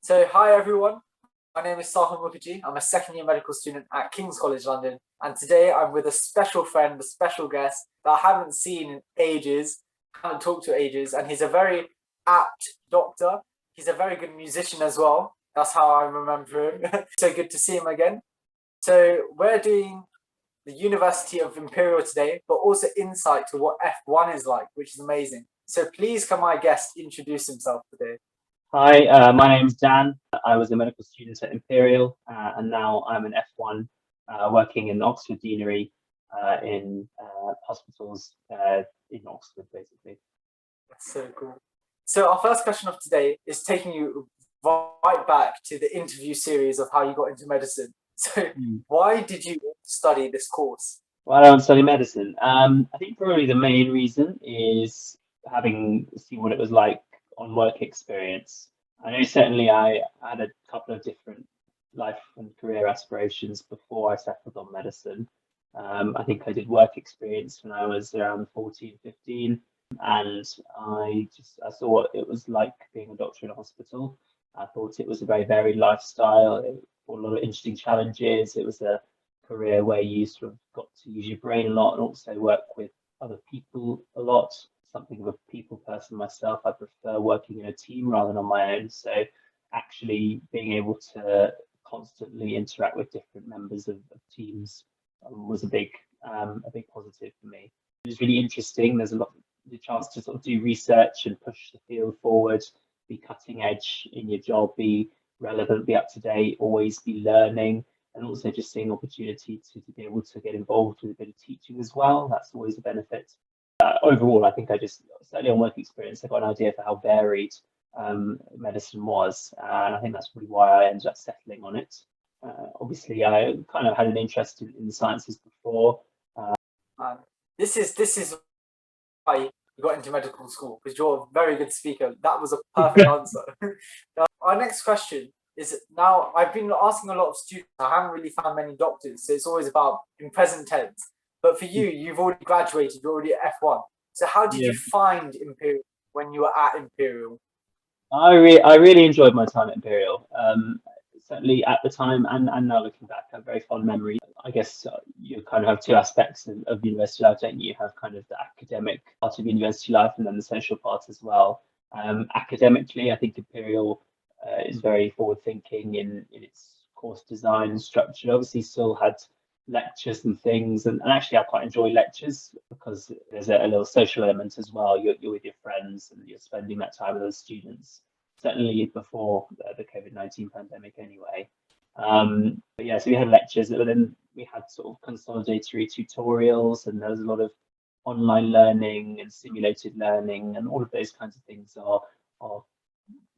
Hi everyone. My name is Sahil Mukherjee. I'm a second year medical student at King's College London, and today I'm with a special friend, a special guest that I haven't seen in ages, haven't talked to ages, and he's a very apt doctor. He's a very good musician as well. That's how I remember him. So good to see him again. So we're doing the University of Imperial today, but also insight to what F1 is like, which is amazing. So please can my guest introduce himself today? Hi, my name's Dan. I was a medical student at Imperial, and now I'm an F1 working in Oxford Deanery in hospitals in Oxford, basically. That's so cool. So our first question of today is taking you right back to the interview series of how you got into medicine. So why did you study this course? Well, I don't study medicine. I think probably the main reason is having seen what it was like on work experience. I know certainly I had a couple of different life and career aspirations before I settled on medicine. I think I did work experience when I was around 14, 15, and I saw what it was like being a doctor in a hospital. I thought it was a very varied lifestyle, a lot of interesting challenges. It was a career where you sort of got to use your brain a lot and also work with other people a lot. Something of a people person myself. I prefer working in a team rather than on my own. So actually being able to constantly interact with different members of teams was a big positive for me. It was really interesting. There's a lot the chance to sort of do research and push the field forward, be cutting edge in your job, be relevant, be up to date, always be learning, and also just seeing opportunity to be able to get involved with a bit of teaching as well. That's always a benefit. Overall, I think I just, certainly on work experience, I got an idea for how varied medicine was, and I think that's probably why I ended up settling on it. Obviously, I kind of had an interest in the sciences before. This is why you got into medical school, because you're a very good speaker. That was a perfect answer. Now, our next question is, now I've been asking a lot of students. I haven't really found many doctors, so it's always about in present tense. But for you, you've already graduated, you're already at F1. So how did you find Imperial when you were at Imperial? I really enjoyed my time at Imperial. Certainly at the time and now looking back, I have very fond memories. I guess you kind of have two aspects of university life, don't you? You have kind of the academic part of university life and then the social part as well. Academically, I think Imperial is very forward thinking in its course design and structure. Obviously, still had lectures and things, and actually I quite enjoy lectures because there's a little social element as well. You're with your friends and you're spending that time with other students, certainly before the COVID-19 pandemic anyway. But yeah, so we had lectures, but then we had sort of consolidatory tutorials, and there was a lot of online learning and simulated learning, and all of those kinds of things are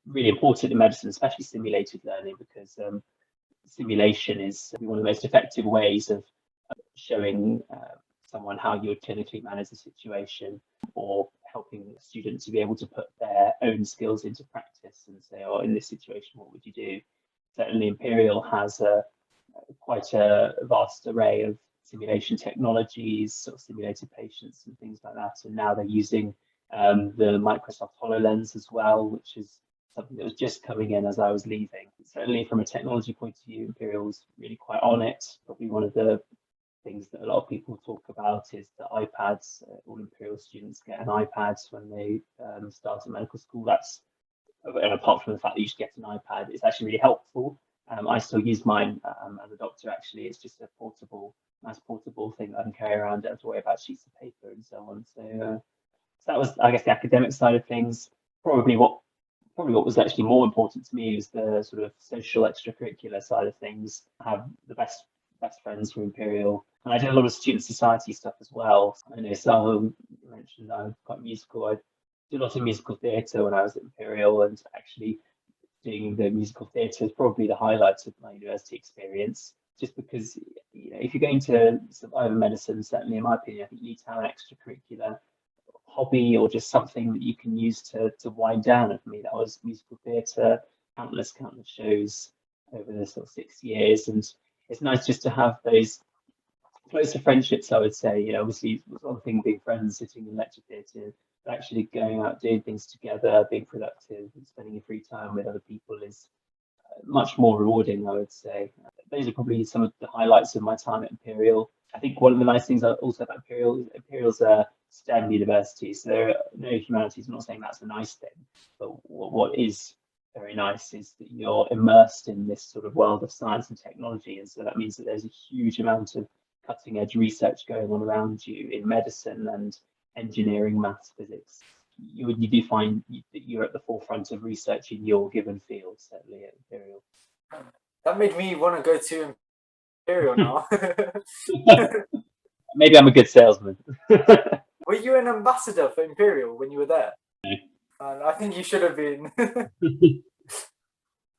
really important in medicine, especially simulated learning, because simulation is one of the most effective ways of showing someone how you would clinically manage a situation, or helping a student to be able to put their own skills into practice and say, oh, in this situation, what would you do? Certainly Imperial has quite a vast array of simulation technologies, sort of simulated patients and things like that. And now they're using the Microsoft HoloLens as well, which is something that was just coming in as I was leaving. Certainly from a technology point of view, Imperial's really quite on it. Probably one of the things that a lot of people talk about is the iPads. All Imperial students get an iPad when they start at medical school. That's, and apart from the fact that you just get an iPad, it's actually really helpful. I still use mine as a doctor, actually. It's just a nice portable thing that I can carry around. I don't have to worry about sheets of paper and so on. So that was, I guess, the academic side of things. Probably what was actually more important to me was the sort of social extracurricular side of things. I have the best friends from Imperial, and I did a lot of student society stuff as well. I know Sahil mentioned I'm quite musical. I did a lot of musical theatre when I was at Imperial, and actually doing the musical theatre is probably the highlight of my university experience. Just because, you know, if you're going to survive in medicine, certainly in my opinion, I think you need to have an extracurricular hobby or just something that you can use to wind down. And for me, that was musical theatre, countless shows over the sort of 6 years, and it's nice just to have those closer friendships. I would say, you know, obviously it's one thing being friends, sitting in lecture theatre, but actually going out doing things together, being productive, and spending your free time with other people is much more rewarding, I would say. Those are probably some of the highlights of my time at Imperial. I think one of the nice things also about Imperial is Imperial's a STEM university, so there are no humanities. I'm not saying that's a nice thing, but what is very nice is that you're immersed in this sort of world of science and technology, and so that means that there's a huge amount of cutting edge research going on around you in medicine and engineering, maths, physics. You do find that you're at the forefront of research in your given field, certainly at Imperial. That made me want to go to Imperial now. Maybe I'm a good salesman. Were you an ambassador for Imperial when you were there? No. I think you should have been.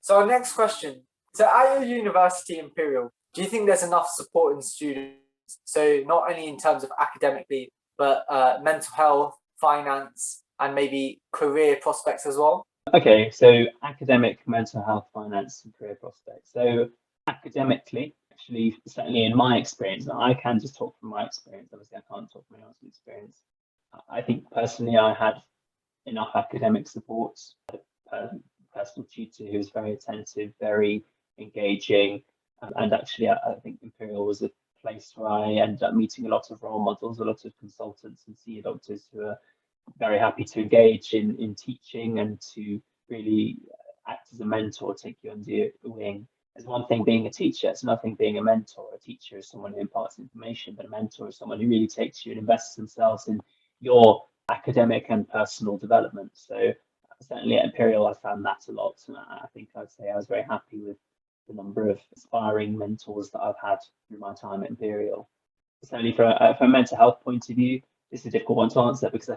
So our next question. So at your university, Imperial, do you think there's enough support in students? So not only in terms of academically, but mental health, finance, and maybe career prospects as well? Okay, so academic, mental health, finance, and career prospects. So academically, actually, certainly in my experience, and I can just talk from my experience, obviously I can't talk from anyone else's experience. I think personally I had enough academic support. I had a personal tutor who was very attentive, very engaging, and actually I think Imperial was a place where I ended up meeting a lot of role models, a lot of consultants and senior doctors who are very happy to engage in teaching and to really act as a mentor, take you under your wing. There's one thing being a teacher, it's another thing being a mentor. A teacher is someone who imparts information, but a mentor is someone who really takes you and invests themselves in your academic and personal development. So certainly at Imperial, I found that a lot. And I think I'd say I was very happy with the number of inspiring mentors that I've had through my time at Imperial. Certainly from a mental health point of view, this is a difficult one to answer because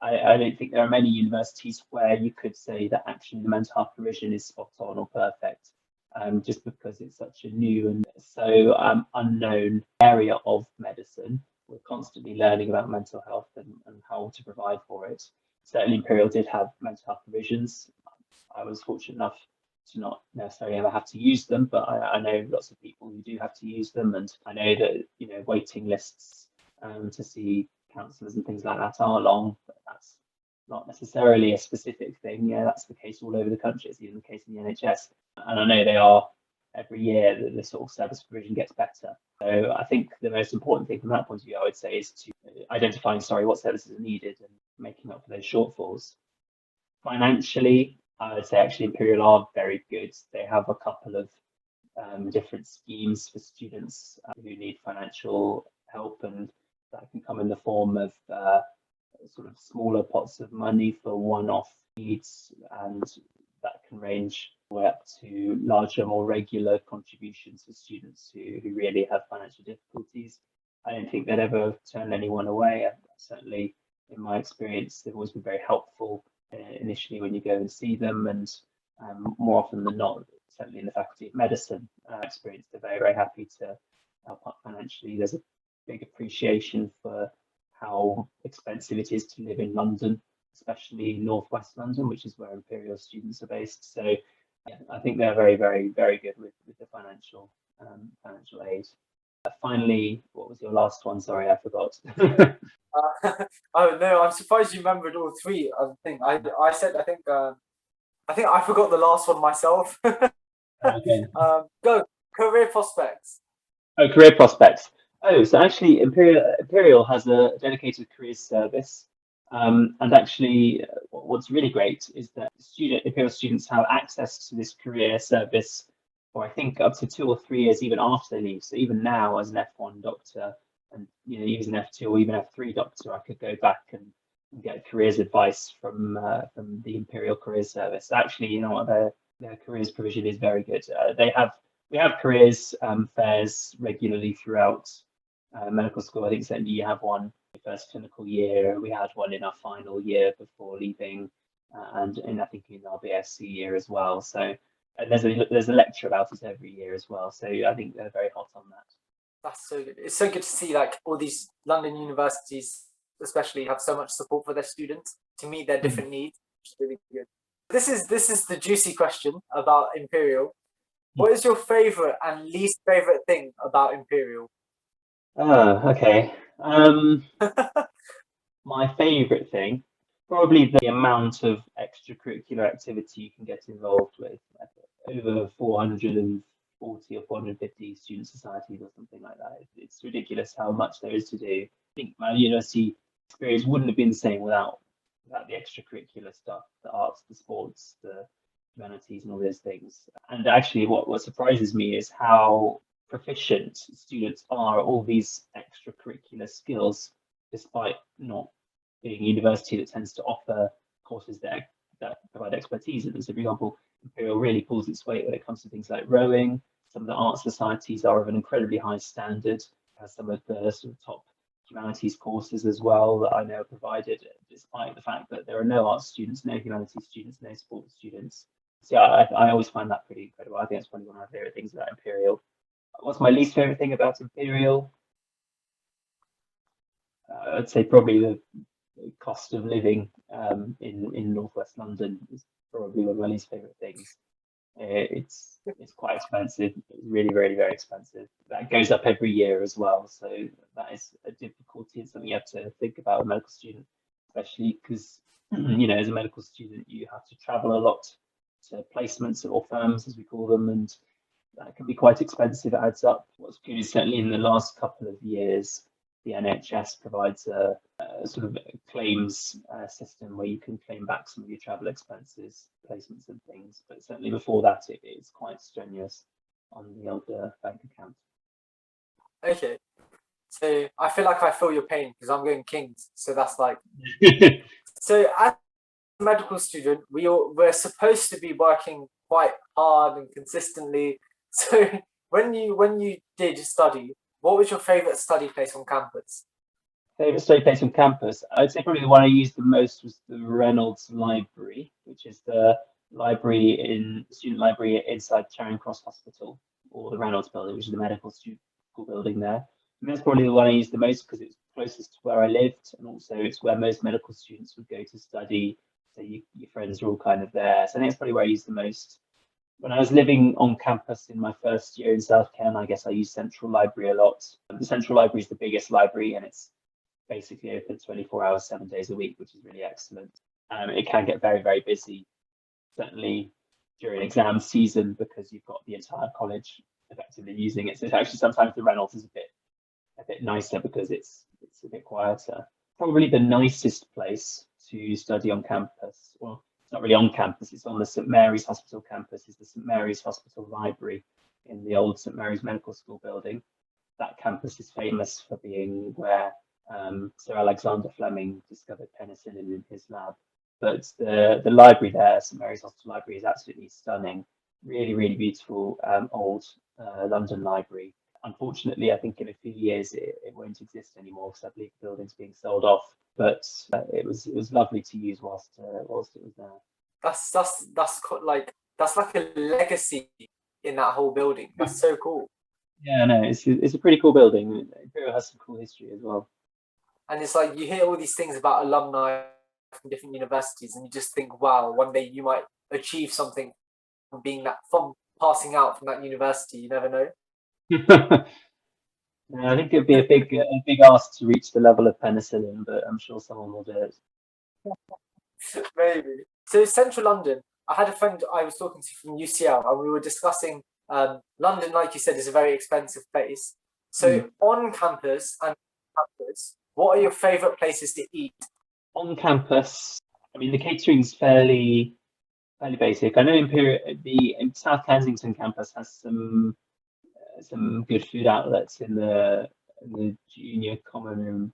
I don't think there are many universities where you could say that actually the mental health provision is spot on or perfect, just because it's such a new and so unknown area of medicine. We're constantly learning about mental health and how to provide for it. Certainly Imperial did have mental health provisions. I was fortunate enough to not necessarily ever have to use them, but I know lots of people who do have to use them, and I know that waiting lists to see counsellors and things like that are long, but that's not necessarily a specific thing. Yeah, that's the case all over the country. It's even the case in the NHS, and I know they are every year that the sort of service provision gets better. So I think the most important thing from that point of view, I would say, is to identifying, what services are needed and making up for those shortfalls. Financially, I would say actually Imperial are very good. They have a couple of different schemes for students who need financial help, and that can come in the form of sort of smaller pots of money for one-off needs, and that can range way up to larger, more regular contributions for students who really have financial difficulties. I don't think they'd ever turn anyone away. Certainly, in my experience, they've always been very helpful initially when you go and see them, and more often than not, certainly in the Faculty of Medicine experience, they're very, very happy to help out financially. There's a big appreciation for how expensive it is to live in London, especially northwest London, which is where Imperial students are based. So yeah, I think they're very, very, very good with the financial aid. Finally, what was your last one? Sorry, I forgot. Oh no, I'm surprised you remembered all three. I think I forgot the last one myself. Okay. Go career prospects. Oh, career prospects. Oh, so actually, Imperial has a dedicated careers service, and actually, what's really great is that Imperial students have access to this career service for I think up to 2 or 3 years, even after they leave. So even now, as an F1 doctor, and even an F2 or even F3 doctor, I could go back and get careers advice from the Imperial Careers Service. Actually, what their careers provision is very good. We have careers fairs regularly throughout medical school. I think certainly you have one in the first clinical year. We had one in our final year before leaving, and I think in our BSc year as well. So there's a lecture about it every year as well. So I think they're very hot on that. That's so good. It's so good to see like all these London universities, especially, have so much support for their students to meet their different needs. Which is really good. This is the juicy question about Imperial. What is your favorite and least favorite thing about Imperial? Okay. My favorite thing, probably the amount of extracurricular activity you can get involved with. over 440 or 450 student societies or something like that. It's ridiculous how much there is to do. I think my university experience wouldn't have been the same without the extracurricular stuff, the arts, the sports, the humanities, and all those things. And actually, what surprises me is how proficient students are at all these extracurricular skills, despite not being a university that tends to offer courses that provide expertise in them. So, for example, Imperial really pulls its weight when it comes to things like rowing. Some of the art societies are of an incredibly high standard, has some of the sort of top humanities courses as well that I know are provided, despite the fact that there are no art students, no humanities students, no sports students. So yeah, I always find that pretty incredible. I think it's probably one of my favorite things about Imperial. What's my least favorite thing about Imperial? I'd say probably the cost of living in northwest London is probably one of my least favorite things. It's quite expensive. It's really, really, very expensive. That goes up every year as well. So that is a difficulty. It's something you have to think about as a medical student, especially because as a medical student, you have to travel a lot to placements or firms, as we call them, and that can be quite expensive. It adds up. What's good is certainly in the last couple of years, the NHS provides a sort of claims system where you can claim back some of your travel expenses, placements and things. But certainly before that, it is quite strenuous on the old bank account. Okay. So I feel like I feel your pain because I'm going Kings. So that's like, so as a medical student, we're supposed to be working quite hard and consistently. So when you did study, what was your favorite study place on campus? Favorite study place on campus? I'd say probably the one I used the most was the Reynolds Library, which is the student library inside Charing Cross Hospital, or the Reynolds building, which is the medical school building there. And that's probably the one I used the most because it's closest to where I lived, and also it's where most medical students would go to study. So your friends are all kind of there. So I think it's probably where I used the most. When I was living on campus in my first year in South Ken, I guess I used Central Library a lot. The Central Library is the biggest library, and it's basically open 24 hours, 7 days a week, which is really excellent. It can get very, very busy, certainly during exam season, because you've got the entire college effectively using it. So it's actually sometimes the Reynolds is a bit nicer because it's a bit quieter. Probably the nicest place to study on campus. Well, it's not really on campus, it's on the St Mary's Hospital campus, is the St Mary's Hospital Library in the old St Mary's Medical School building. That campus is famous for being where Sir Alexander Fleming discovered penicillin in his lab. But the library there, St Mary's Hospital Library, is absolutely stunning. Really, really beautiful old London library. Unfortunately, I think in a few years it won't exist anymore because I believe the building's being sold off. But it was lovely to use whilst it was there. That's like a legacy in that whole building. That's so cool. Yeah, no, it's a pretty cool building. Imperial has some cool history as well. And it's like you hear all these things about alumni from different universities, and you just think, wow, one day you might achieve something from passing out from that university. You never know. I think it'd be a big ask to reach the level of penicillin, but I'm sure someone will do it. Maybe. So Central London, I had a friend I was talking to from UCL, and we were discussing London, like you said, is a very expensive place. So on campus and campus, what are your favourite places to eat? On campus, I mean, the catering's fairly basic. I know the South Kensington campus has some good food outlets in the junior common room,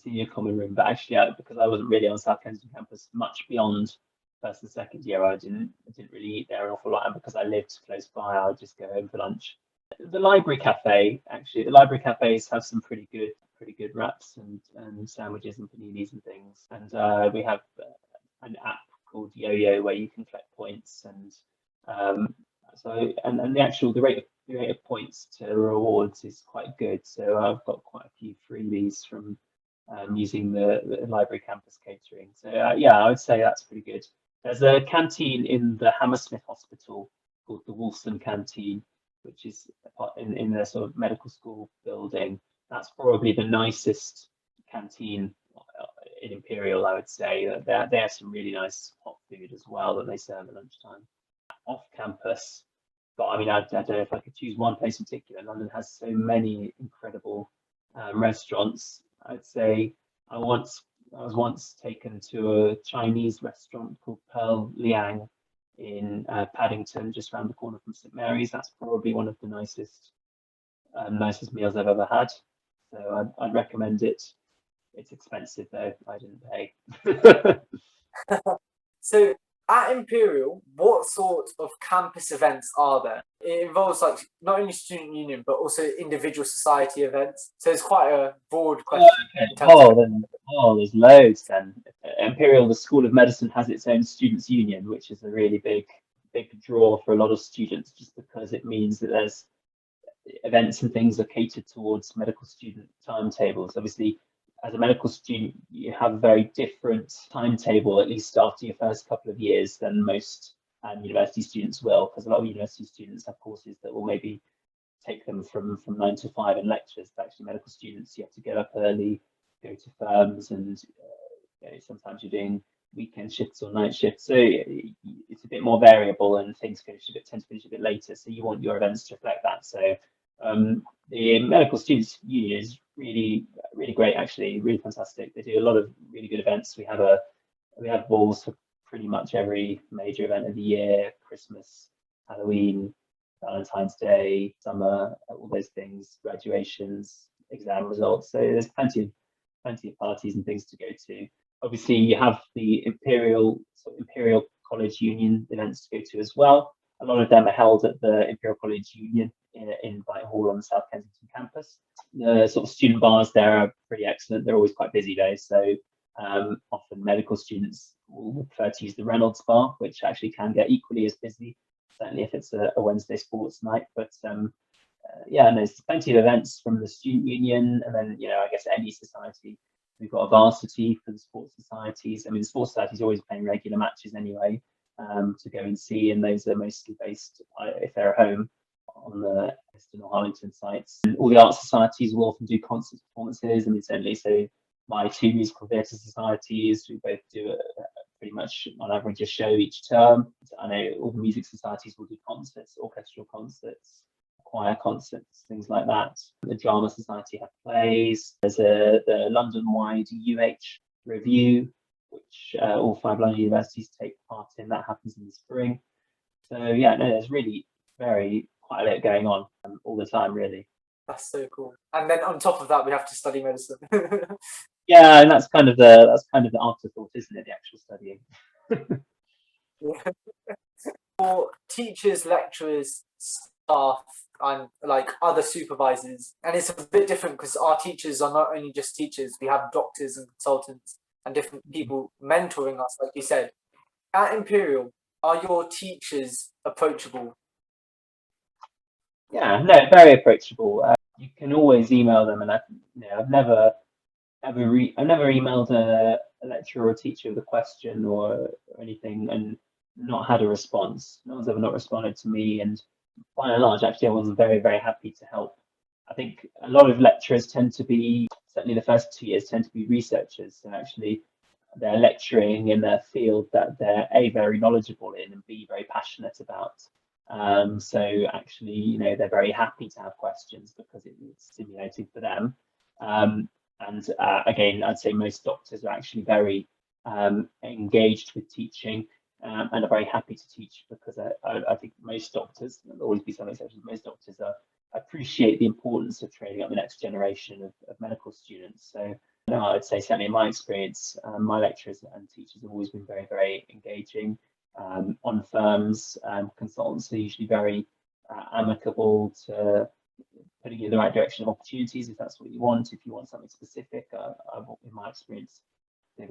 senior common room. But actually, because I wasn't really on South Kensington campus much beyond first and second year, I didn't really eat there an awful lot. And because I lived close by, I would just go home for lunch. The library cafe, actually, the library cafes have some pretty good wraps and sandwiches and paninis and things. And we have an app called Yo-Yo where you can collect points, and the rate of points to rewards is quite good. So I've got quite a few freebies from using the library campus catering. So yeah, I would say that's pretty good. There's a canteen in the Hammersmith Hospital called the Wolfson Canteen, which is in the sort of medical school building. That's probably the nicest canteen in Imperial, I would say. They have some really nice hot food as well that they serve at lunchtime. off campus. But I mean, I don't know if I could choose one place in particular. London has so many incredible restaurants. I'd say I was once taken to a Chinese restaurant called Pearl Liang in Paddington, just around the corner from St Mary's. That's probably one of the nicest meals I've ever had. So I'd recommend it. It's expensive though. I didn't pay. So at Imperial, what sort of campus events are there? It involves like not only student union but also individual society events. So it's quite a broad question. Okay. In terms of There's loads then. Imperial, the School of Medicine, has its own students' union, which is a really big draw for a lot of students, just because it means that there's events and things are catered towards medical student timetables. Obviously, as a medical student, you have a very different timetable, at least after your first couple of years, than most university students will, because a lot of university students have courses that will maybe take them from 9 to 5 in lectures. But actually, medical students, you have to get up early, go to firms, and sometimes you're doing weekend shifts or night shifts. So it's a bit more variable, and things tend to finish a bit later. So you want your events to reflect that. So the medical students union is really great, actually, really fantastic. They do a lot of really good events. We have balls for pretty much every major event of the year: Christmas, Halloween, Valentine's Day, summer, all those things, graduations, exam results. So there's plenty of parties and things to go to. Obviously, you have the Imperial College Union events to go to as well. A lot of them are held at the Imperial College Union in Whitehall on the South Kensington campus. The sort of student bars there are pretty excellent. They're always quite busy though, so often medical students will prefer to use the Reynolds bar, which actually can get equally as busy, certainly if it's a Wednesday sports night. But yeah, and there's plenty of events from the student union, and then I guess any society. We've got a varsity for the sports societies. I mean, the sports societies are always playing regular matches anyway to go and see, and those are mostly based, if they're at home, on the Western or Harlington sites. And all the art societies will often do concert performances. I mean, certainly, so my two musical theatre societies, we both do pretty much on average a show each term. I know all the music societies will do concerts, orchestral concerts, choir concerts, things like that. The Drama Society have plays. There's the London-wide review, which all 5 London universities take part in. That happens in the spring. So yeah, no, there's really quite a bit going on all the time, really. That's so cool. And then on top of that, we have to study medicine. Yeah, and that's kind of the afterthought, isn't it? The actual studying. For teachers, lecturers, staff, and like other supervisors, and it's a bit different because our teachers are not only just teachers. We have doctors and consultants and different people mentoring us, like you said. At Imperial, are your teachers approachable? Yeah, no, very approachable. You can always email them, and I've never emailed a lecturer or a teacher with a question or anything and not had a response. No one's ever not responded to me, and by and large, actually, I was very, very happy to help. I think a lot of lecturers tend to be, certainly the first 2 years, tend to be researchers. So actually, they're lecturing in a field that they're A, very knowledgeable in, and B, very passionate about. So actually, they're very happy to have questions because it's stimulating for them. And again, I'd say most doctors are actually very engaged with teaching. And are very happy to teach because I think most doctors, there'll always be some exceptions, most doctors appreciate the importance of training up the next generation of medical students. So I'd say certainly in my experience, my lecturers and teachers have always been very, very engaging. On firms, consultants are usually very amicable to putting you in the right direction of opportunities if that's what you want. If you want something specific, in my experience, they've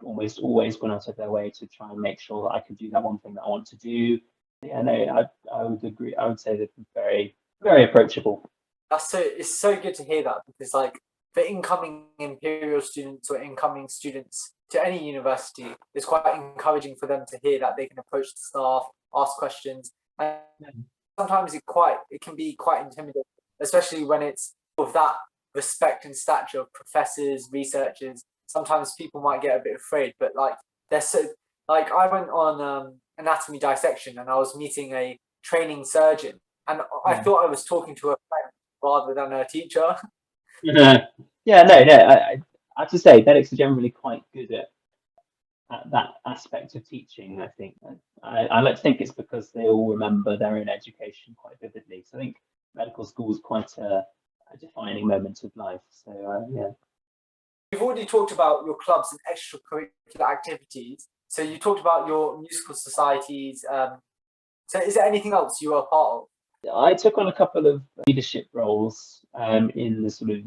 almost always gone out of their way to try and make sure that I can do that one thing that I want to do. Yeah, no, I would agree. I would say they're very, very approachable. It's so good to hear that, because like for incoming Imperial students or incoming students to any university, it's quite encouraging for them to hear that they can approach the staff, ask questions, and sometimes it can be quite intimidating, especially when it's of that respect and stature of professors, researchers. Sometimes people might get a bit afraid, but like they're so, like I went on anatomy dissection, and I was meeting a training surgeon, and I thought I was talking to a friend rather than a teacher. Yeah, no. I have to say, medics are generally quite good at that aspect of teaching. I think I like to think it's because they all remember their own education quite vividly. So I think medical school is quite a defining moment of life. So yeah. You've already talked about your clubs and extracurricular activities. So you talked about your musical societies. So is there anything else you are part of? I took on a couple of leadership roles in the sort of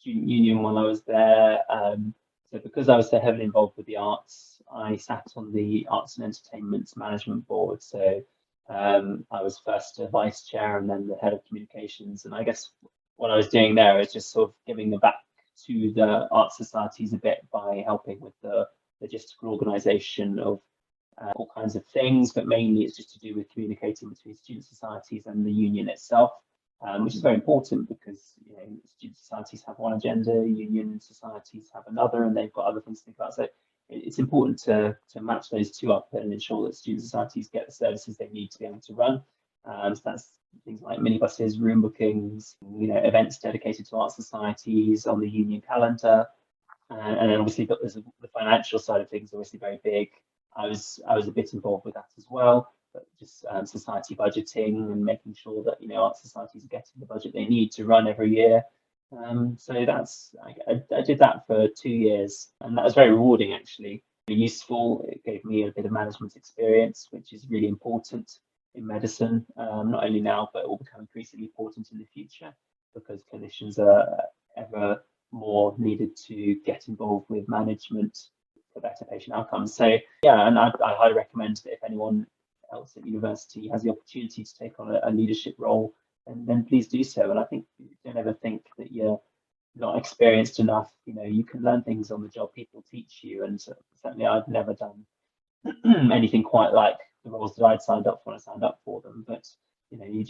student union while I was there. So because I was so heavily involved with the arts, I sat on the Arts and Entertainment Management Board. So I was first a vice chair and then the head of communications. And I guess what I was doing there is just sort of giving them back to the art societies a bit by helping with the logistical organisation of all kinds of things, but mainly it's just to do with communicating between student societies and the union itself, which is very important because student societies have one agenda, union societies have another, and they've got other things to think about. So it's important to match those two up and ensure that student societies get the services they need to be able to run. So that's things like minibuses, room bookings, events dedicated to art societies on the union calendar, and then obviously got the financial side of things, obviously very big. I was a bit involved with that as well, but just society budgeting and making sure that art societies are getting the budget they need to run every year. So that's I did that for 2 years, and that was very rewarding actually. Useful. It gave me a bit of management experience, which is really important in medicine, not only now but it will become increasingly important in the future because clinicians are ever more needed to get involved with management for better patient outcomes. So yeah, and I highly recommend that if anyone else at university has the opportunity to take on a leadership role, then please do so. And I think don't ever think that you're not experienced enough. You can learn things on the job. People teach you, and certainly I've never done anything quite like the roles that I'd signed up for when I signed up for them. But you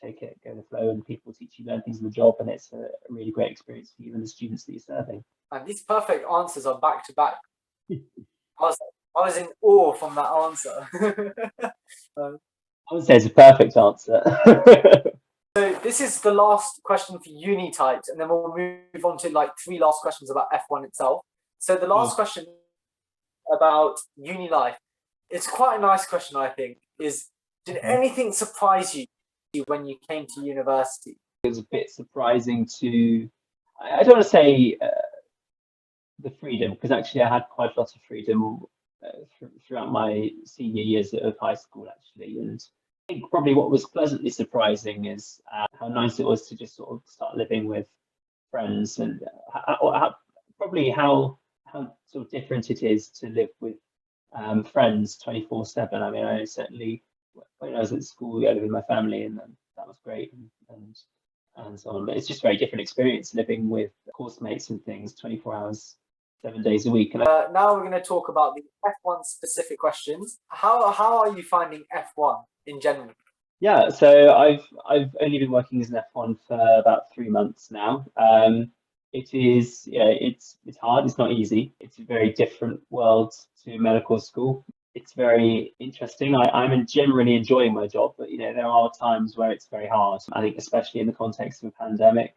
take it, go with the flow, and people teach you, learn things on the job, and it's a really great experience for you and the students that you're serving. And these perfect answers are back to back. I was in awe from that answer. I would say it's a perfect answer. So this is the last question for uni types, and then we'll move on to like 3 last questions about F1 itself. So the last question about uni life, it's quite a nice question, I think, is did anything surprise you when you came to university? It was a bit surprising I don't want to say the freedom, because actually I had quite a lot of freedom throughout my senior years of high school actually, and I think probably what was pleasantly surprising is how nice it was to just sort of start living with friends, and probably how sort of different it is to live with friends 24/7. I mean, I certainly when I was at school, I lived with my family, and that was great, and so on. But it's just a very different experience living with course mates and things 24 hours, 7 days a week. And now we're going to talk about the F1 specific questions. How are you finding F1 in general? Yeah, so I've only been working as an F1 for about 3 months now. It is, it's hard. It's not easy. It's a very different world to medical school. It's very interesting. I'm generally enjoying my job, but there are times where it's very hard. I think especially in the context of a pandemic,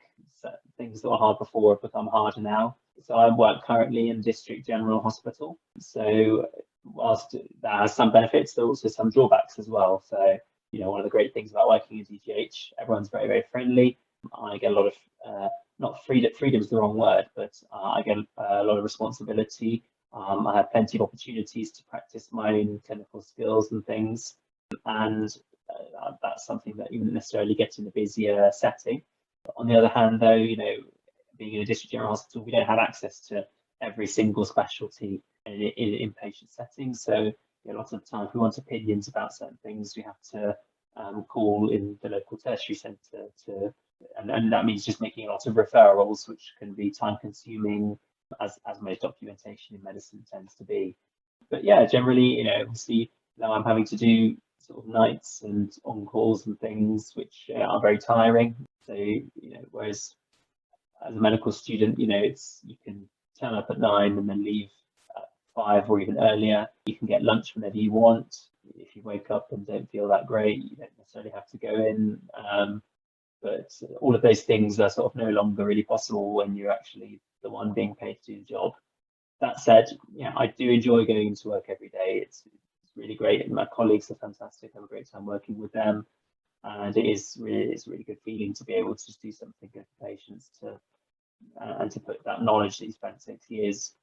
things that were hard before have become harder now. So I work currently in District General Hospital. So whilst that has some benefits, there are also some drawbacks as well. So one of the great things about working in DGH, everyone's very, very friendly. I get a lot of not freedom is the wrong word, but I get a lot of responsibility. I have plenty of opportunities to practice my own clinical skills and things, and that's something that you wouldn't necessarily get in a busier setting. But on the other hand, though, being in a district general hospital, we don't have access to every single specialty in inpatient settings. So a lot of the time, if we want opinions about certain things, we have to call in the local tertiary centre and that means just making a lot of referrals, which can be time consuming, as most documentation in medicine tends to be. But yeah, generally, obviously now I'm having to do sort of nights and on calls and things, which are very tiring. So, whereas as a medical student, you can turn up at 9 and then leave at 5 or even earlier. You can get lunch whenever you want. if you wake up and don't feel that great, you don't necessarily have to go in. But all of those things are sort of no longer really possible when you're actually the one being paid to do the job. That said, yeah, I do enjoy going into work every day. It's really great, and my colleagues are fantastic. I have a great time working with them, and it's a really good feeling to be able to just do something good for patients and to put that knowledge that you spent 6 years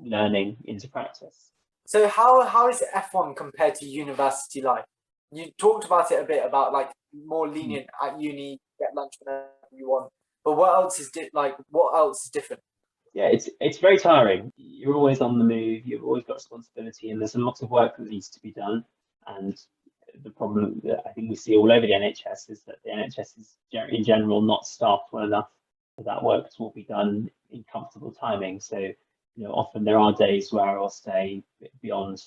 learning into practice. So how is F1 compared to university life? You talked about it a bit, about like more lenient at uni, get lunch whenever you want. But what else is different? Yeah, it's very tiring. You're always on the move. You've always got responsibility, and there's a lot of work that needs to be done. And the problem that I think we see all over the NHS is that the NHS is in general not staffed well enough for that work to all be done in comfortable timing. So, often there are days where I'll stay beyond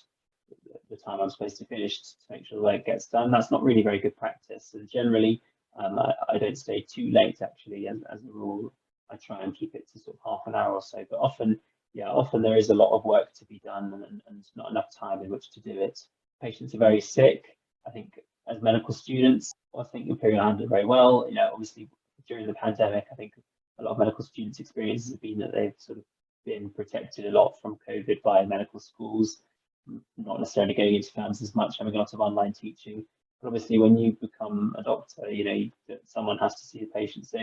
the time I'm supposed to finish to make sure the work gets done. That's not really very good practice. And generally, I don't stay too late, actually, as a rule. I try and keep it to sort of half an hour or so, but often there is a lot of work to be done and not enough time in which to do it. Patients are very sick. I think as medical students, I think Imperial handled it very well. Obviously during the pandemic, I think a lot of medical students' experiences have been that they've sort of been protected a lot from COVID by medical schools, not necessarily going into firms as much, having a lot of online teaching. But obviously when you become a doctor, someone has to see the patient. So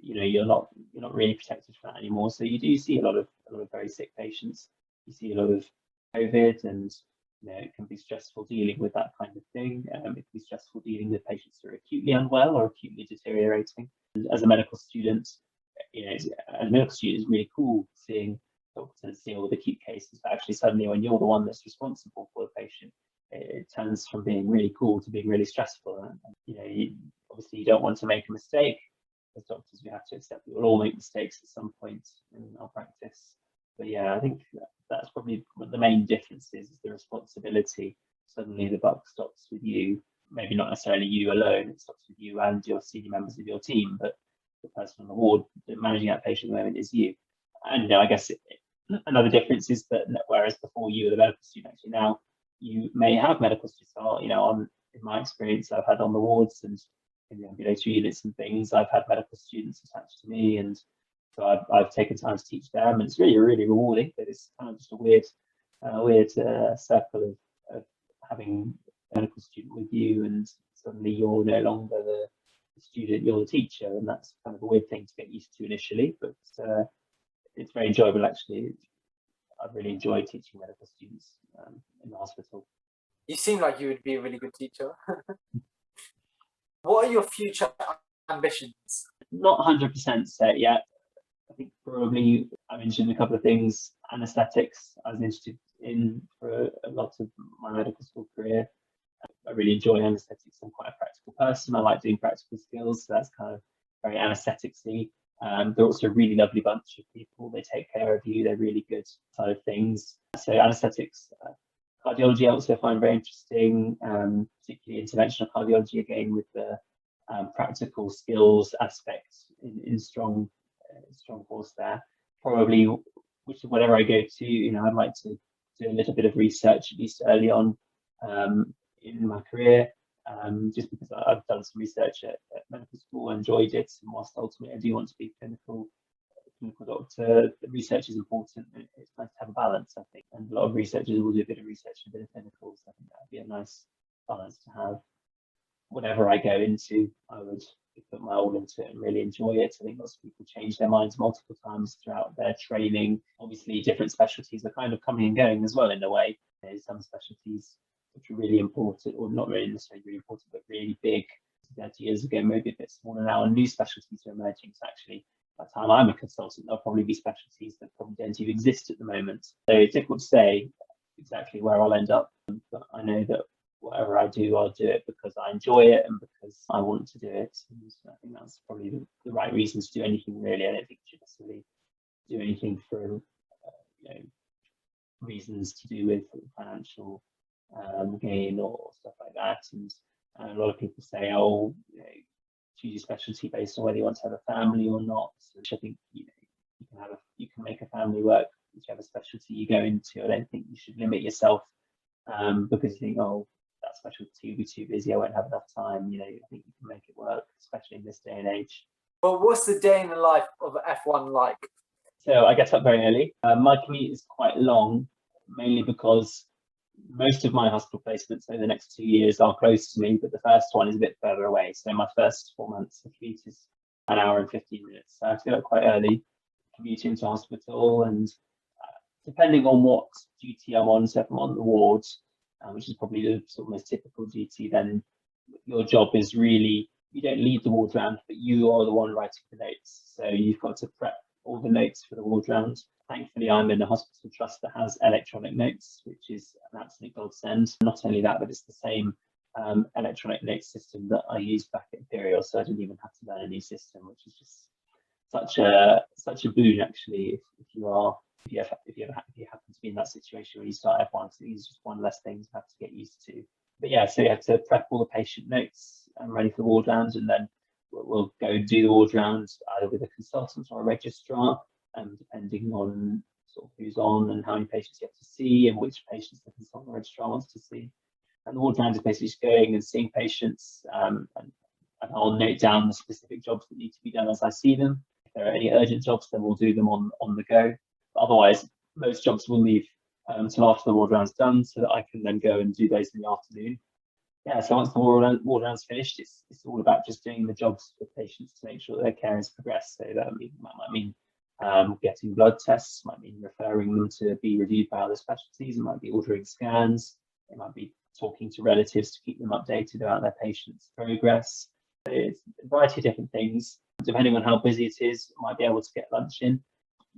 you're not really protected from that anymore. So you do see a lot of very sick patients. You see a lot of COVID, and it can be stressful dealing with that kind of thing. It can be stressful dealing with patients who are acutely unwell or acutely deteriorating. And as a medical student, it's really cool seeing doctors deal with acute cases, but actually suddenly when you're the one that's responsible for the patient, it turns from being really cool to being really stressful. And obviously you don't want to make a mistake. As doctors, we have to accept that we'll all make mistakes at some point in our practice. But yeah, I think that's probably what the main difference is the responsibility. Suddenly the buck stops with you, maybe not necessarily you alone, it stops with you and your senior members of your team, but the person on the ward managing that patient at the moment is you. And I guess another difference is that whereas before you were the medical student, actually now you may have medical students. In my experience, I've had on the wards and in the ambulatory units and things, I've had medical students attached to me, and so I've taken time to teach them, and it's really, really rewarding. But it's kind of just a weird circle of having a medical student with you, and suddenly you're no longer the student, you're the teacher, and that's kind of a weird thing to get used to initially. But it's very enjoyable, actually. I've really enjoyed teaching medical students in the hospital. You seem like you would be a really good teacher. What are your future ambitions? Not 100% set yet. I think probably I mentioned a couple of things. Anesthetics, I was interested in for a lot of my medical school career. I really enjoy anesthetics. I'm quite a practical person. I like doing practical skills, so that's kind of very anesthetics-y. They're also a really lovely bunch of people. They take care of you. They're really good side of things. So anesthetics, cardiology I also find very interesting, particularly interventional cardiology, again with the practical skills aspect in strong force there. Probably, whatever I go to, I'd like to do a little bit of research, at least early on in my career, just because I've done some research at medical school, enjoyed it, and whilst ultimately I do want to be a clinical doctor, the research is important. It's nice to have a balance, I think, and a lot of researchers will do a bit of research and a bit of clinical, so I think that would be a nice balance to have. Whatever I go into, I would put my all into it and really enjoy it. I think lots of people change their minds multiple times throughout their training. Obviously, different specialties are kind of coming and going as well in a way. There's some specialties which are really important, or not really necessarily really important, but really big 30 years ago, maybe a bit smaller now, and new specialties are emerging. So actually, by the time I'm a consultant, there'll probably be specialties that probably don't even exist at the moment. So it's difficult to say exactly where I'll end up, but I know that whatever I do, I'll do it because I enjoy it and because I want to do it. And I think that's probably the right reason to do anything, really. I don't think you should necessarily do anything for reasons to do with financial gain or stuff like that. And a lot of people say, oh, choose your specialty based on whether you want to have a family or not, which I think you can make a family work whichever specialty you go into. I don't think you should limit yourself because you think, oh, that specialty will be too busy, I won't have enough time. You know, I think you can make it work, especially in this day and age. But what's the day in the life of an F1 like? So I get up very early. My commute is quite long, mainly because most of my hospital placements over the next 2 years are close to me, but the first one is a bit further away. So my first 4 months, the commute is an hour and 15 minutes. So I have to get up quite early, commute into hospital, and depending on what duty I'm on, so if I'm on the ward, which is probably the sort of most typical duty, then your job is really, you don't lead the ward round, but you are the one writing the notes. So you've got to prep all the notes for the ward round. Thankfully, I'm in a hospital trust that has electronic notes, which is an absolute godsend. Not only that, but it's the same electronic note system that I used back at Imperial, so I didn't even have to learn a new system, which is just such a boon, actually. If you happen to be in that situation where you start F1, so it's just one less thing to have to get used to. But yeah, so you have to prep all the patient notes and ready for the ward round, and then we'll go do the ward round either with a consultant or a registrar, depending on sort of who's on and how many patients you have to see and which patients the consultant or registrar wants to see. And the ward round is basically just going and seeing patients, and I'll note down the specific jobs that need to be done as I see them. If there are any urgent jobs, then we'll do them on the go. But otherwise, most jobs will leave until after the ward round's done, so that I can then go and do those in the afternoon. Yeah, so once the ward round's finished, it's all about just doing the jobs for patients to make sure that their care has progressed. So that might mean getting blood tests, might mean referring them to be reviewed by other specialties, it might be ordering scans, it might be talking to relatives to keep them updated about their patient's progress. It's a variety of different things. Depending on how busy it is, I might be able to get lunch in,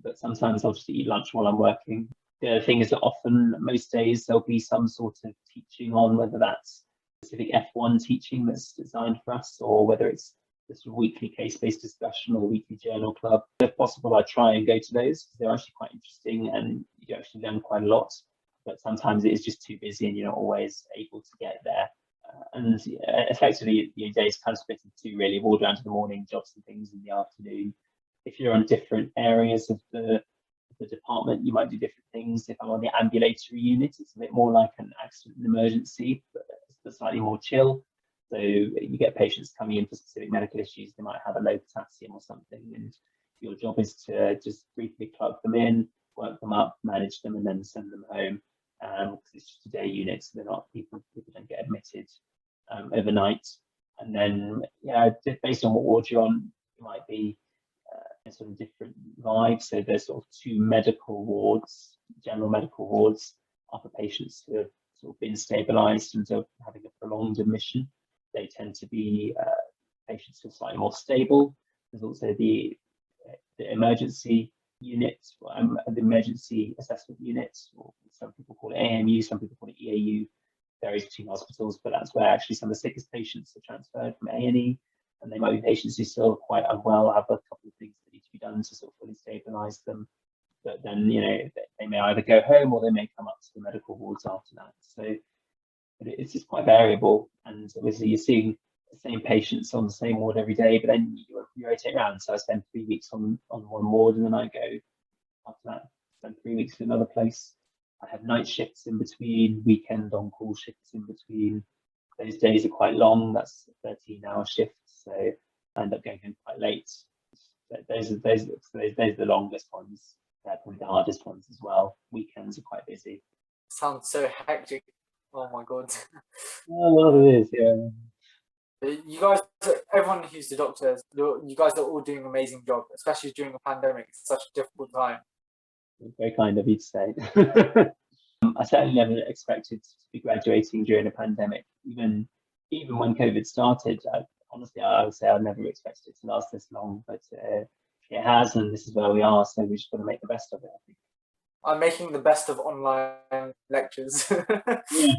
but sometimes I'll just eat lunch while I'm working. The other thing is that often, most days, there'll be some sort of teaching on, whether that's specific F1 teaching that's designed for us, or whether it's this weekly case-based discussion or weekly journal club. If possible, I try and go to those because they're actually quite interesting and you actually learn quite a lot. But sometimes it is just too busy and you're not always able to get there. And effectively, your days kind of split into two, really: ward round in the morning, jobs and things in the afternoon. If you're on different areas of the department, you might do different things. If I'm on the ambulatory unit, it's a bit more like an accident and emergency, but it's slightly more chill. So you get patients coming in for specific medical issues. They might have a low potassium or something, and your job is to just briefly plug them in, work them up, manage them, and then send them home. Because it's just a day unit, so they're not people don't get admitted overnight. And then, yeah, based on what ward you're on, it might be sort of different vibes. So there's sort of two medical wards, general medical wards, are for patients who have sort of been stabilised and are having a prolonged admission. They tend to be patients who are slightly more stable. There's also the emergency unit, the emergency assessment unit, or some people call it AMU, some people call it EAU, varies between hospitals, but that's where actually some of the sickest patients are transferred from A&E, and they might be patients who still quite unwell, have a couple of things that need to be done to sort of fully stabilise them. But then, you know, they may either go home or they may come up to the medical wards after that. So it's just quite variable, and obviously you're seeing the same patients on the same ward every day, but then you rotate around. So I spend 3 weeks on one ward, and then I go after that, spend 3 weeks in another place. I have night shifts in between, weekend on-call shifts in between. Those days are quite long. That's 13-hour shifts, so I end up going home quite late. Those are the longest ones. They're probably the hardest ones as well. Weekends are quite busy. Sounds so hectic. Oh my god. Oh, well, it is, yeah. You guys, everyone who's the doctors, you guys are all doing an amazing job, especially during a pandemic. It's such a difficult time. Very kind of you to say. I certainly never expected to be graduating during a pandemic. Even when COVID started, honestly, I would say I never expected it to last this long, but it has, and this is where we are. So we just got to make the best of it, I think. I'm making the best of online lectures. Yeah.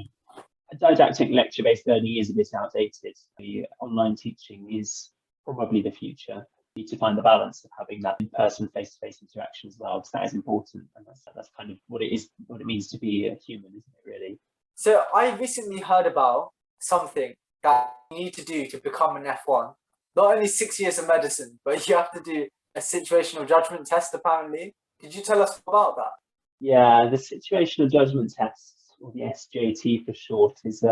A didactic lecture-based learning is a bit outdated. The online teaching is probably the future. You need to find the balance of having that in-person, face-to-face interaction as well, because that is important, and that's kind of what it means to be a human, isn't it, really? So I recently heard about something that you need to do to become an F1. Not only 6 years of medicine, but you have to do a situational judgment test, apparently. Could you tell us about that? Yeah, the situational judgment test, or the SJT for short, is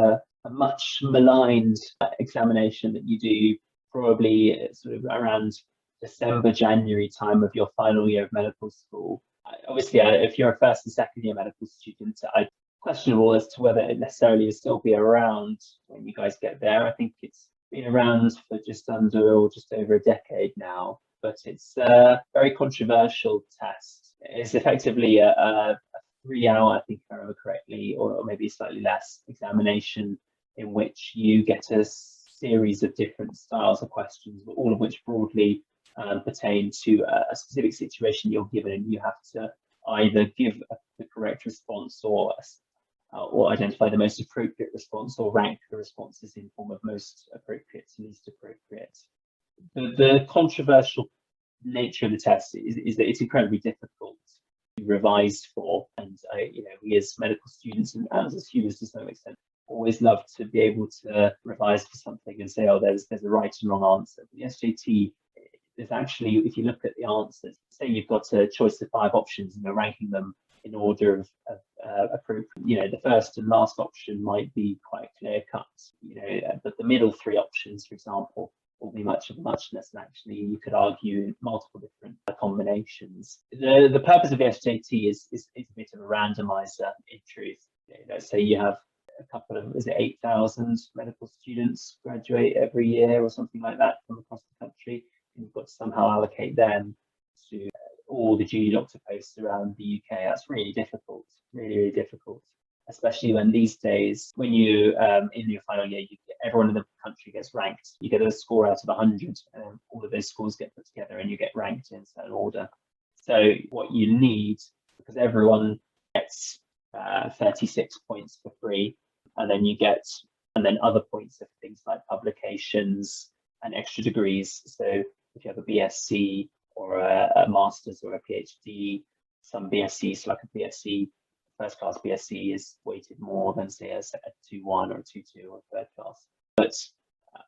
a much maligned examination that you do probably sort of around December, January time of your final year of medical school. Obviously, if you're a first and second year medical student, I questionable as to whether it necessarily will still be around when you guys get there. I think it's been around for just under or just over a decade now, but it's a very controversial test. It's effectively a 3-hour, I think if I remember correctly, or maybe slightly less, examination in which you get a series of different styles of questions, but all of which broadly pertain to a specific situation you're given, and you have to either give the correct response or identify the most appropriate response, or rank the responses in form of most appropriate to least appropriate. The controversial nature of the test is that it's incredibly difficult to revise for, and we as medical students and as humans to some extent always love to be able to revise for something and say, oh, there's a right and wrong answer. But the SJT, there's actually, if you look at the answers, say you've got a choice of 5 options and you're ranking them in order of approval. The first and last option might be quite clear cut, but the middle 3 options, for example, will be much of a muchness, and actually you could argue multiple different combinations. The purpose of the SJT is a bit of a randomizer in truth. Let's say you have a couple of, 8,000 medical students graduate every year or something like that from across the country, and you've got to somehow allocate them to all the junior doctor posts around the UK. That's really difficult, really difficult, especially when these days, when you in your final year, everyone in the country gets ranked. You get a score out of 100, and all of those scores get put together and you get ranked in a certain order. So what you need, because everyone gets 36 points for free, and then other points of things like publications and extra degrees. So if you have a BSc or a master's or a PhD, some BScs, like a BSc, first class BSc, is weighted more than say a 2-1 or a 2-2 or third class. But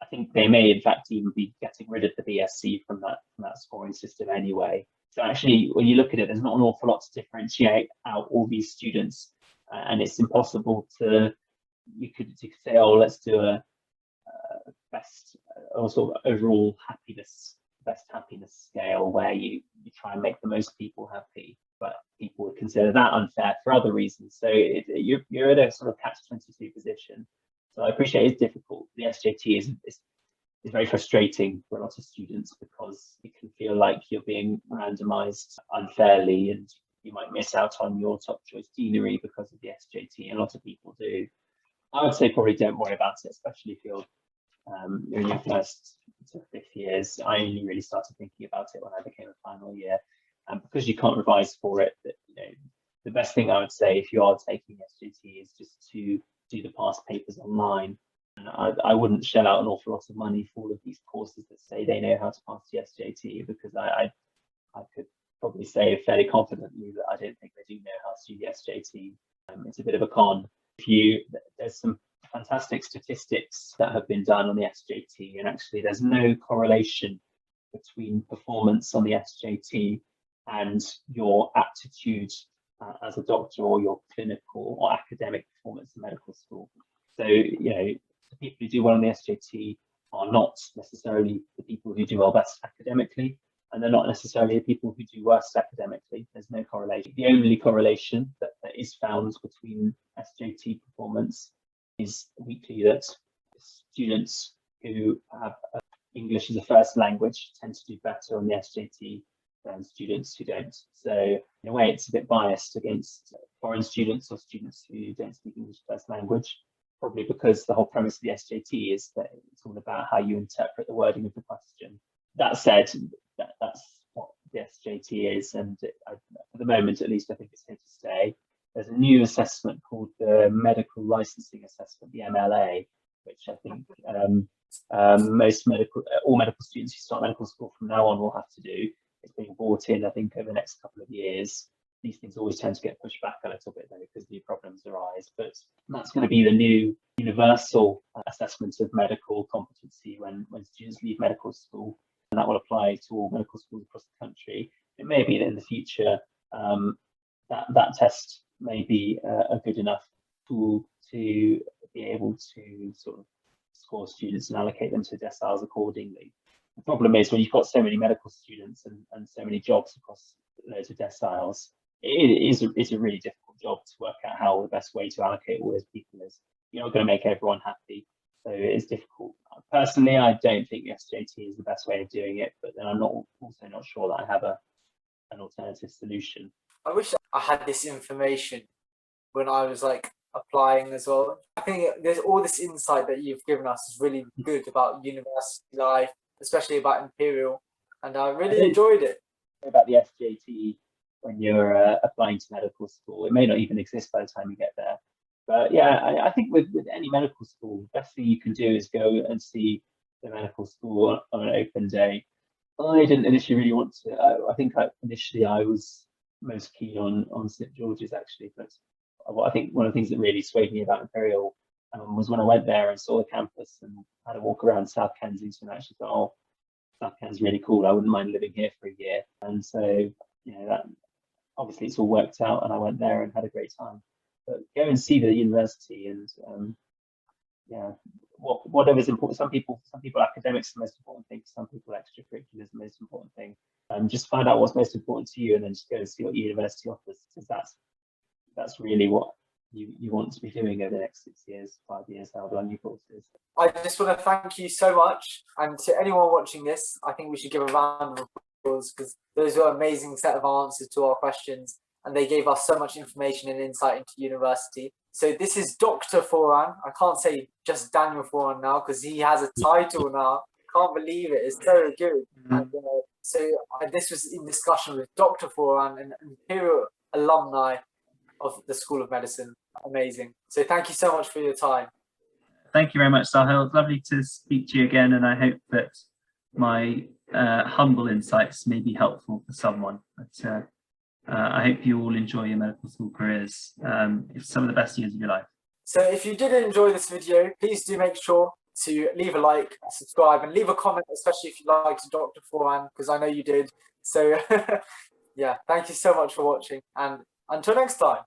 I think they may in fact even be getting rid of the BSc from that scoring system anyway. So actually, when you look at it, there's not an awful lot to differentiate out all these students, and it's impossible to. You could say, oh, let's do a best or sort of overall best happiness scale, where you try and make the most people happy, but people would consider that unfair for other reasons. So you're in a sort of catch-22 position. So I appreciate it's difficult. The SJT is very frustrating for a lot of students, because it can feel like you're being randomized unfairly, and you might miss out on your top choice deanery because of the SJT, and a lot of people do. I would say probably don't worry about it, especially if you're in your first to 5th years. I only really started thinking about it when I became a final year, and because you can't revise for it, the best thing I would say if you are taking SJT is just to do the past papers online. And I wouldn't shell out an awful lot of money for all of these courses that say they know how to pass the SJT, because I could probably say fairly confidently that I don't think they do know how to do the SJT. It's a bit of a con. There's some fantastic statistics that have been done on the SJT, and actually there's no correlation between performance on the SJT and your aptitude as a doctor, or your clinical or academic performance in medical school. So the people who do well on the SJT are not necessarily the people who do well best academically, and they're not necessarily the people who do worse academically. There's no correlation. The only correlation that is found between SJT performance is weekly that students who have English as a first language tend to do better on the SJT than students who don't. So in a way, it's a bit biased against foreign students or students who don't speak English as first language, probably because the whole premise of the SJT is that it's all about how you interpret the wording of the question. That said, that's what the SJT is, and at the moment, at least, I think it's here to stay. There's a new assessment called the Medical Licensing Assessment, the MLA, which I think all medical students who start medical school from now on will have to do. It's being brought in, I think, over the next couple of years. These things always tend to get pushed back a little bit, though, because new problems arise. But that's going to be the new universal assessment of medical competency when students leave medical school, and that will apply to all medical schools across the country. It may be that in the future that test may be a good enough tool to be able to sort of score students and allocate them to deciles accordingly. The problem is when you've got so many medical students and so many jobs across loads of deciles, it's a really difficult job to work out how the best way to allocate all those people is. You're not going to make everyone happy, so it is difficult. Personally, I don't think SJT is the best way of doing it, but then I'm also not sure that I have an alternative solution. I wish I had this information when I was like applying as well. I think there's all this insight that you've given us is really good about university life, especially about Imperial, and I really enjoyed it. About the SJT when you're applying to medical school, it may not even exist by the time you get there. But yeah, I think with any medical school, the best thing you can do is go and see the medical school on an open day. I didn't initially really want to. I think initially I was most keen on St George's actually, but I think one of the things that really swayed me about Imperial was when I went there and saw the campus and had a walk around South Kensington. I actually thought, oh, South Kensington's really cool. I wouldn't mind living here for a year. And so, you know, that obviously it's all worked out, and I went there and had a great time. But go and see the university, and yeah, whatever's important. Some people academics are the most important thing. Some people extracurricular is the most important thing. Just find out what's most important to you, and then just go and see what university offers, because that's really what you want to be doing over the next 6 years, 5 years, however long your course is. I just want to thank you so much, and to anyone watching this, I think we should give a round of applause, because those were an amazing set of answers to our questions, and they gave us so much information and insight into university. So this is Dr. Foran. I can't say just Daniel Foran now, because he has a title now. Can't believe it. It's so good. And, this was in discussion with Dr. Foran, an Imperial alumni of the School of Medicine. Amazing. So thank you so much for your time. Thank you very much, Sahil. It's lovely to speak to you again, and I hope that my humble insights may be helpful for someone. But I hope you all enjoy your medical school careers. It's some of the best years of your life. So if you did enjoy this video, please do make sure to leave a like, subscribe, and leave a comment, especially if you liked Dr. Foran, because I know you did. So yeah, thank you so much for watching, and until next time.